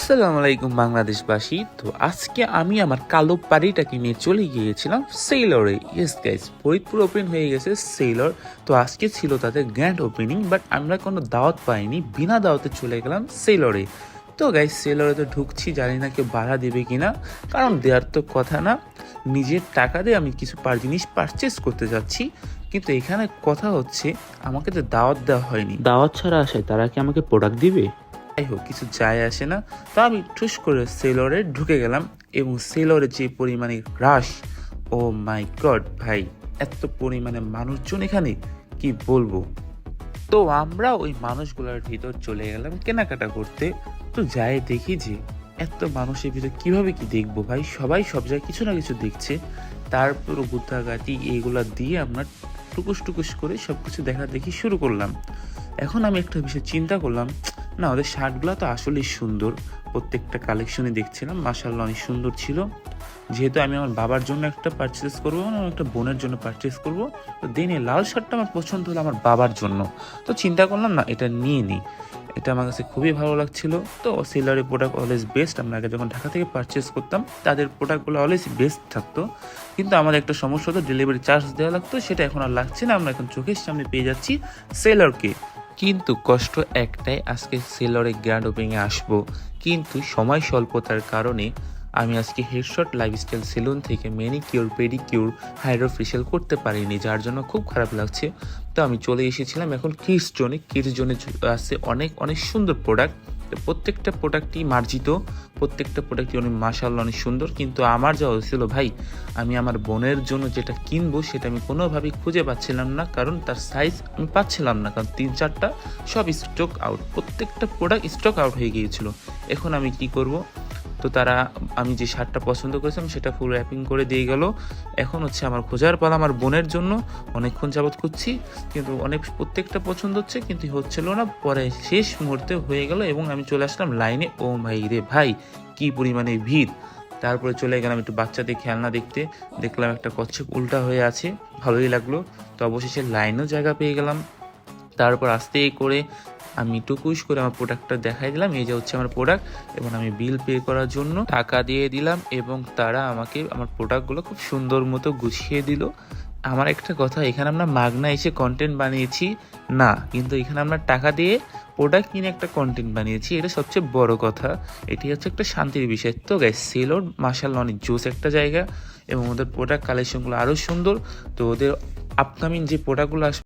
আসসালামু আলাইকুম বাংলাদেশবাসী। তো আজকে আমি আমার কালো বাড়িটাকে নিয়ে চলে গিয়েছিলাম সেলরে। ইয়েস গাইস, ফরিদপুর ওপেন হয়ে গেছে সেলর। তো আজকে ছিল তাদের গ্র্যান্ড ওপেনিং, বাট আমরা কোনো দাওয়াত পাইনি, বিনা দাওয়াতে চলে গেলাম সেলরে। তো গাইস, সেলরে তো ঢুকছি, জানি না কেউ ভাড়া দেবে কিনা, কারণ দেওয়ার তো কথা না। নিজের টাকা দিয়ে আমি কিছু জিনিস পারচেস করতে যাচ্ছি, কিন্তু এখানে কথা হচ্ছে আমাকে তো দাওয়াত দেওয়া হয়নি। দাওয়াত ছাড়া আসায় তারা কি আমাকে প্রোডাক্ট দিবে? যাই হোক, কিছু যায় আসে না। তো আমি ঠুস করে সেলরে ঢুকে গেলাম, এবং সেলরে যে পরিমাণে রাশ, ও মাই গড ভাই, এত পরিমাণে মানুষজন এখানে কি বলবো। তো আমরা ওই মানুষগুলোর ভিতর চলে গেলাম কেনাকাটা করতে। তো যাই দেখি যে এত মানুষের ভিতর কিভাবে কি দেখবো ভাই, সবাই সব জায়গায় কিছু না কিছু দেখছে। তারপর গুতাগাতি এইগুলা দিয়ে আমরা টুকুস টুকুস করে সবকিছু দেখা দেখি শুরু করলাম। এখন আমি একটা বিষয় চিন্তা করলাম, না ওদের শার্টগুলো তো আসলেই সুন্দর, প্রত্যেকটা কালেকশনই দেখছিলাম, মাশাআল্লাহ অনেক সুন্দর ছিল। যেহেতু আমি আমার বাবার জন্য একটা পারচেস করবো, আমার একটা বোনের জন্য পারচেস করব, তো দিনে লাল শার্টটা আমার পছন্দ হলো আমার বাবার জন্য। তো চিন্তা করলাম না এটা নিয়ে নিই, এটা আমার কাছে খুবই ভালো লাগছিল। তো সেলারের প্রোডাক্ট অলওয়েজ বেস্ট। আমরা আগে যখন ঢাকা থেকে পারচেস করতাম তাদের প্রোডাক্টগুলো অলওয়েজ বেস্ট থাকতো, কিন্তু আমাদের একটা সমস্যা হতো, ডেলিভারি চার্জ দেওয়া লাগতো, সেটা এখন আর লাগছে না। আমরা এখন চোখের সামনে পেয়ে যাচ্ছি সেলারকে। কিন্তু কষ্ট একটাই, আজকে সেলরে গ্র্যান্ড ওপেনিংয়ে আসবো, কিন্তু সময় স্বল্পতার কারণে আমি আজকে হেডশট লাইফস্টাইল সেলুন থেকে ম্যানিকিউর, পেডিকিউর, হাইড্রোফেশিয়াল করতে পারিনি, যার জন্য খুব খারাপ লাগছে। তো আমি চলে এসেছিলাম এখন কিডস জোনে। কিডস জোনে আছে অনেক অনেক সুন্দর প্রোডাক্ট, প্রত্যেকটা প্রোডাক্টই মার্জিত, প্রত্যেকটা প্রোডাক্টই অনেক মাশাআল্লাহ অনেক সুন্দর। কিন্তু আমার যা হয়েছিল ভাই, আমি আমার বোনের জন্য যেটা কিনবো সেটা আমি কোনোভাবেই খুঁজে পাচ্ছিলাম না, কারণ তার সাইজ আমি পাচ্ছিলাম না, কারণ 3-4টা সব স্টক আউট, প্রত্যেকটা প্রোডাক্ট স্টক আউট হয়ে গিয়েছিল। এখন আমি কি করব? তো তারা, আমি যে শার্টটা পছন্দ করেছিলাম সেটা ফুল র্যাপিং করে দিয়ে গেল। এখন হচ্ছে আমার খোঁজার পালা আমার বোনের জন্য। অনেকক্ষণ যাবত খুঁজছি, কিন্তু প্রত্যেকটা পছন্দ হচ্ছে, কিন্তু হচ্ছিল না। পরে শেষ মুহূর্তে হয়ে গেল এবং আমি চলে আসলাম লাইনে। ও ভাই রে ভাই, কি পরিমাণে ভিড়! তারপরে চলে গেলাম একটু বাচ্চাদের খেলনা দেখতে, দেখলাম একটা কচ্ছপ উল্টা হয়ে আছে, ভালোই লাগলো। তো অবশেষে লাইনেও জায়গা পেয়ে গেলাম। তারপর আস্তে করে আমি টুকুস করে আমার প্রোডাক্টটা দেখাই দিলাম, এই যে হচ্ছে আমার প্রোডাক্ট, এবং আমি বিল পে করার জন্য টাকা দিয়ে দিলাম, এবং তারা আমাকে আমার প্রোডাক্টগুলো খুব সুন্দর মতো গুছিয়ে দিল। আমার একটা কথা, এখানে আমরা মাগনা এসে কন্টেন্ট বানিয়েছি না, কিন্তু এখানে আমরা টাকা দিয়ে প্রোডাক্ট কিনে একটা কন্টেন্ট বানিয়েছি, এটা সবচেয়ে বড় কথা। এটি হচ্ছে একটা শান্তির বিষয়। তো গাইস, সেলর মাশাআল্লাহ অনেক জোস একটা জায়গা, এবং ওদের প্রোডাক্ট কালেকশনগুলো আরও সুন্দর। তো ওদের আপকামিং যে প্রোডাক্টগুলো আসবে